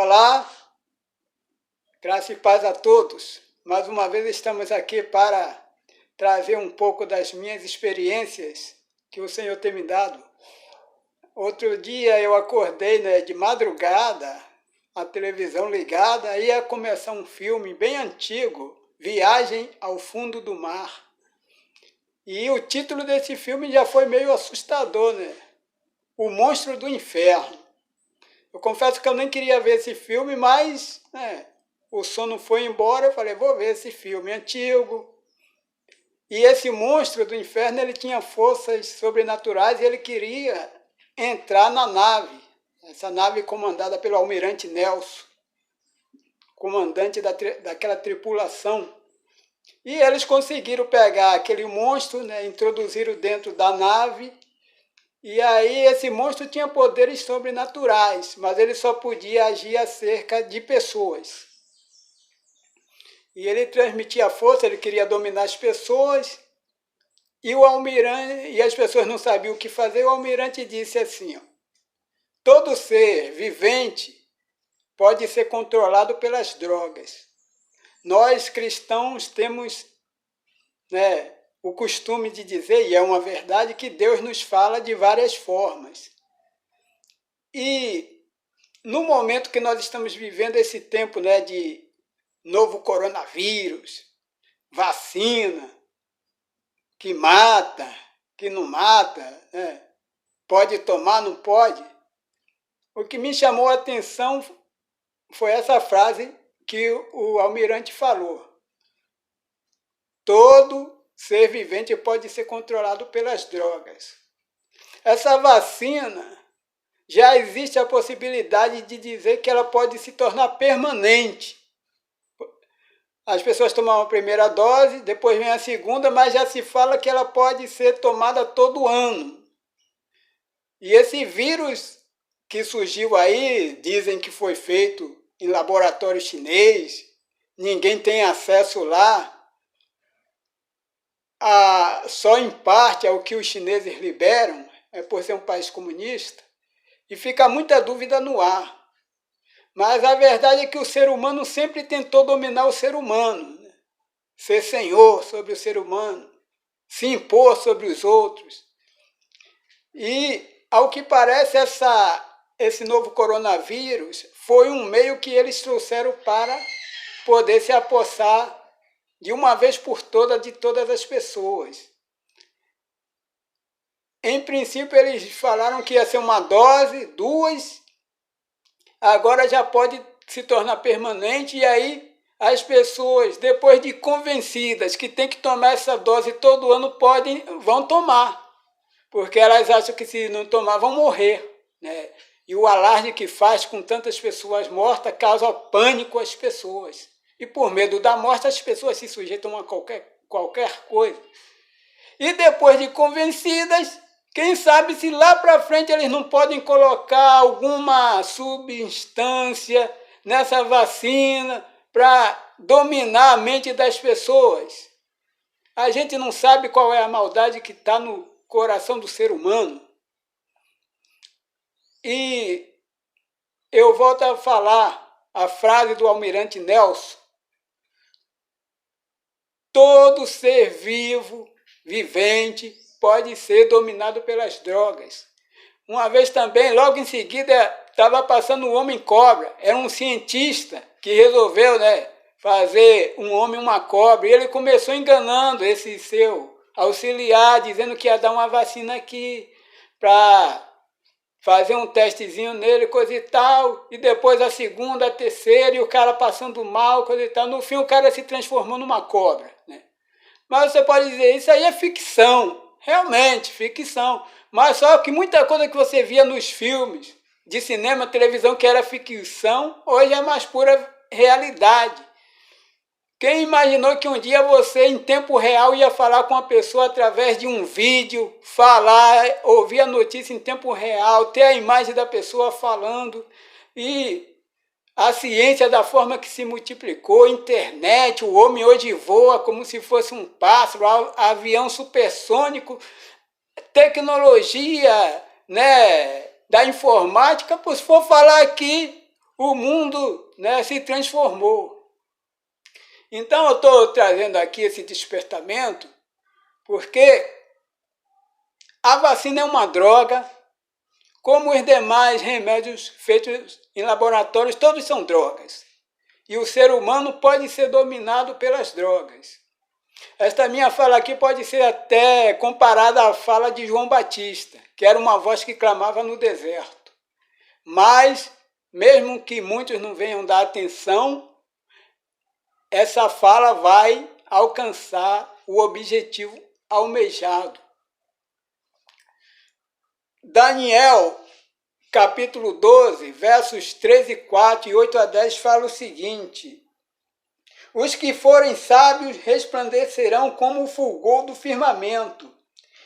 Olá, graça e paz a todos. Mais uma vez estamos aqui para trazer um pouco das minhas experiências que o Senhor tem me dado. Outro dia eu acordei, de madrugada, a televisão ligada, ia começar um filme bem antigo, Viagem ao Fundo do Mar. E o título desse filme já foi meio assustador, O Monstro do Inferno. Eu confesso que eu nem queria ver esse filme, mas o sono foi embora, eu falei, vou ver esse filme antigo. E esse monstro do inferno, ele tinha forças sobrenaturais e ele queria entrar na nave. Essa nave comandada pelo almirante Nelson, comandante daquela tripulação. E eles conseguiram pegar aquele monstro, introduziram dentro da nave. E aí esse monstro tinha poderes sobrenaturais, mas ele só podia agir acerca de pessoas. E ele transmitia força, ele queria dominar as pessoas, e o almirante, e as pessoas não sabiam o que fazer, o almirante disse assim, todo ser vivente pode ser controlado pelas drogas. Nós cristãos temos, o costume de dizer, e é uma verdade, que Deus nos fala de várias formas. E no momento que nós estamos vivendo esse tempo de novo coronavírus, vacina, que mata, que não mata, pode tomar, não pode. O que me chamou a atenção foi essa frase que o almirante falou. Todo ser vivente pode ser controlado pelas drogas. Essa vacina, já existe a possibilidade de dizer que ela pode se tornar permanente. As pessoas tomam a primeira dose, depois vem a segunda, mas já se fala que ela pode ser tomada todo ano. E esse vírus que surgiu aí, dizem que foi feito em laboratório chinês, ninguém tem acesso lá, só em parte ao que os chineses liberam, por ser um país comunista, e fica muita dúvida no ar. Mas a verdade é que o ser humano sempre tentou dominar o ser humano, ser senhor sobre o ser humano, se impor sobre os outros. E, ao que parece, esse novo coronavírus foi um meio que eles trouxeram para poder se apossar de uma vez por todas de todas as pessoas. Em princípio, eles falaram que ia ser uma dose, 2, agora já pode se tornar permanente, e aí as pessoas, depois de convencidas que tem que tomar essa dose todo ano, vão tomar, porque elas acham que se não tomar vão morrer, E o alarde que faz com tantas pessoas mortas causa pânico às pessoas. E por medo da morte as pessoas se sujeitam a qualquer coisa. E depois de convencidas, quem sabe se lá para frente eles não podem colocar alguma substância nessa vacina para dominar a mente das pessoas. A gente não sabe qual é a maldade que está no coração do ser humano. E eu volto a falar a frase do almirante Nelson. Todo ser vivo, vivente, pode ser dominado pelas drogas. Uma vez também, logo em seguida, estava passando um homem-cobra. Era um cientista que resolveu fazer um homem uma cobra. E ele começou enganando esse seu auxiliar, dizendo que ia dar uma vacina aqui para fazer um testezinho nele, coisa e tal. E depois a segunda, a terceira, e o cara passando mal, coisa e tal. No fim, o cara se transformou numa cobra. Mas você pode dizer, isso aí é ficção. Realmente, ficção. Mas só que muita coisa que você via nos filmes de cinema, televisão, que era ficção, hoje é mais pura realidade. Quem imaginou que um dia você, em tempo real, ia falar com uma pessoa através de um vídeo, ouvir a notícia em tempo real, ter a imagem da pessoa falando, e a ciência da forma que se multiplicou, internet, o homem hoje voa como se fosse um pássaro, avião supersônico, tecnologia, da informática, se for falar aqui, o mundo, né, se transformou. Então eu estou trazendo aqui esse despertamento porque a vacina é uma droga, como os demais remédios feitos em laboratórios, todos são drogas. E o ser humano pode ser dominado pelas drogas. Esta minha fala aqui pode ser até comparada à fala de João Batista, que era uma voz que clamava no deserto. Mas, mesmo que muitos não venham dar atenção, essa fala vai alcançar o objetivo almejado. Daniel, capítulo 12, versos 13 e 4 e 8 a 10, fala o seguinte: os que forem sábios resplandecerão como o fulgor do firmamento,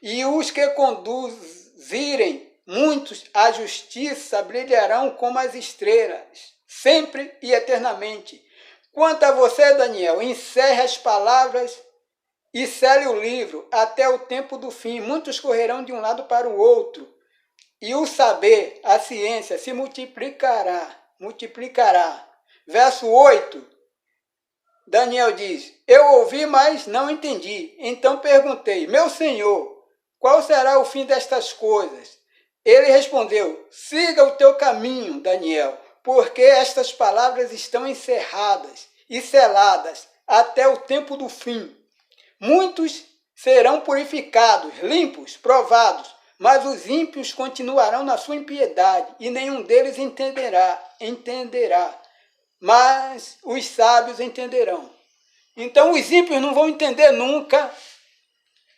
e os que conduzirem muitos à justiça brilharão como as estrelas, sempre e eternamente. Quanto a você, Daniel, encerre as palavras e cele o livro até o tempo do fim. Muitos correrão de um lado para o outro, e o saber, a ciência, se multiplicará. Verso 8, Daniel diz: eu ouvi, mas não entendi. Então perguntei: meu senhor, qual será o fim destas coisas? Ele respondeu: siga o teu caminho, Daniel, porque estas palavras estão encerradas e seladas até o tempo do fim. Muitos serão purificados, limpos, provados, mas os ímpios continuarão na sua impiedade, e nenhum deles entenderá. Mas os sábios entenderão. Então os ímpios não vão entender nunca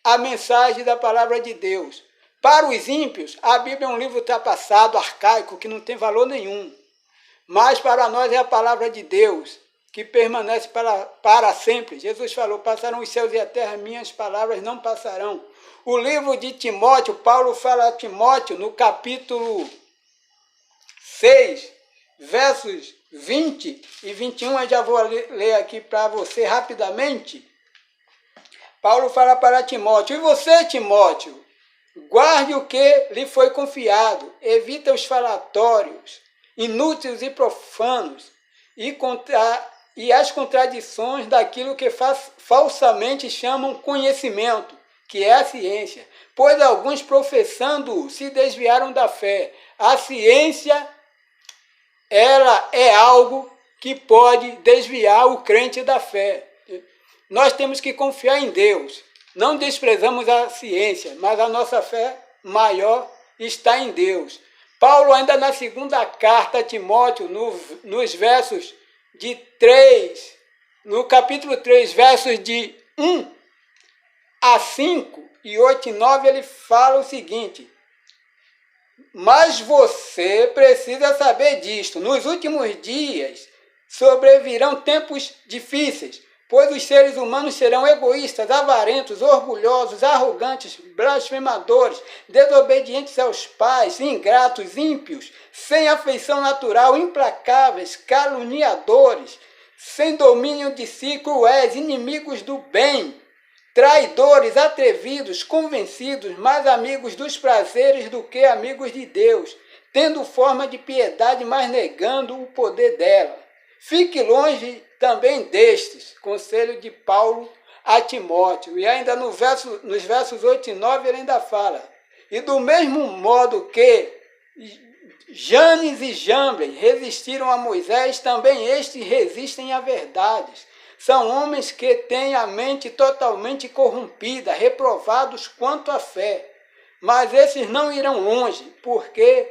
a mensagem da palavra de Deus. Para os ímpios, a Bíblia é um livro ultrapassado, arcaico, que não tem valor nenhum. Mas para nós é a palavra de Deus, que permanece para sempre. Jesus falou: passarão os céus e a terra, minhas palavras não passarão. O livro de Timóteo, Paulo fala a Timóteo, no capítulo 6, versos 20 e 21, eu já vou ler aqui para você rapidamente. Paulo fala para Timóteo: e você, Timóteo, guarde o que lhe foi confiado, evita os falatórios inúteis e profanos, e as contradições daquilo que falsamente chamam conhecimento, que é a ciência, pois alguns professando se desviaram da fé. A ciência, ela é algo que pode desviar o crente da fé. Nós temos que confiar em Deus. Não desprezamos a ciência, mas a nossa fé maior está em Deus. Paulo, ainda na segunda carta a Timóteo, nos versos de 3, no capítulo 3, versos de 1 a 5 e 8 e 9, ele fala o seguinte: mas você precisa saber disto: nos últimos dias sobrevirão tempos difíceis, pois os seres humanos serão egoístas, avarentos, orgulhosos, arrogantes, blasfemadores, desobedientes aos pais, ingratos, ímpios, sem afeição natural, implacáveis, caluniadores, sem domínio de si, cruéis, inimigos do bem, traidores, atrevidos, convencidos, mais amigos dos prazeres do que amigos de Deus, tendo forma de piedade, mas negando o poder dela. Fique longe também destes, conselho de Paulo a Timóteo. E ainda nos versos 8 e 9 ele ainda fala: e do mesmo modo que Janes e Jambres resistiram a Moisés, também estes resistem à verdade. São homens que têm a mente totalmente corrompida, reprovados quanto à fé. Mas esses não irão longe, porque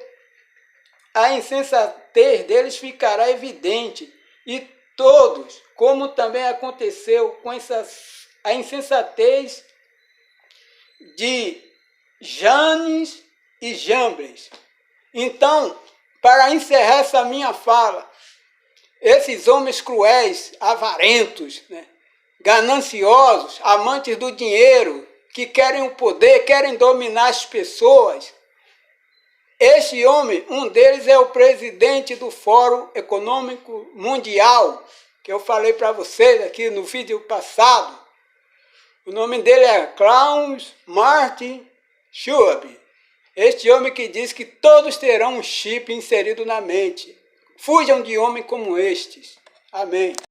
a insensatez deles ficará evidente, e todos, como também aconteceu com a insensatez de Janes e Jambres. Então, para encerrar essa minha fala, esses homens cruéis, avarentos, né, gananciosos, amantes do dinheiro, que querem o poder, querem dominar as pessoas. Este homem, um deles é o presidente do Fórum Econômico Mundial, que eu falei para vocês aqui no vídeo passado. O nome dele é Klaus Martin Schwab. Este homem que diz que todos terão um chip inserido na mente. Fujam de homens como estes. Amém.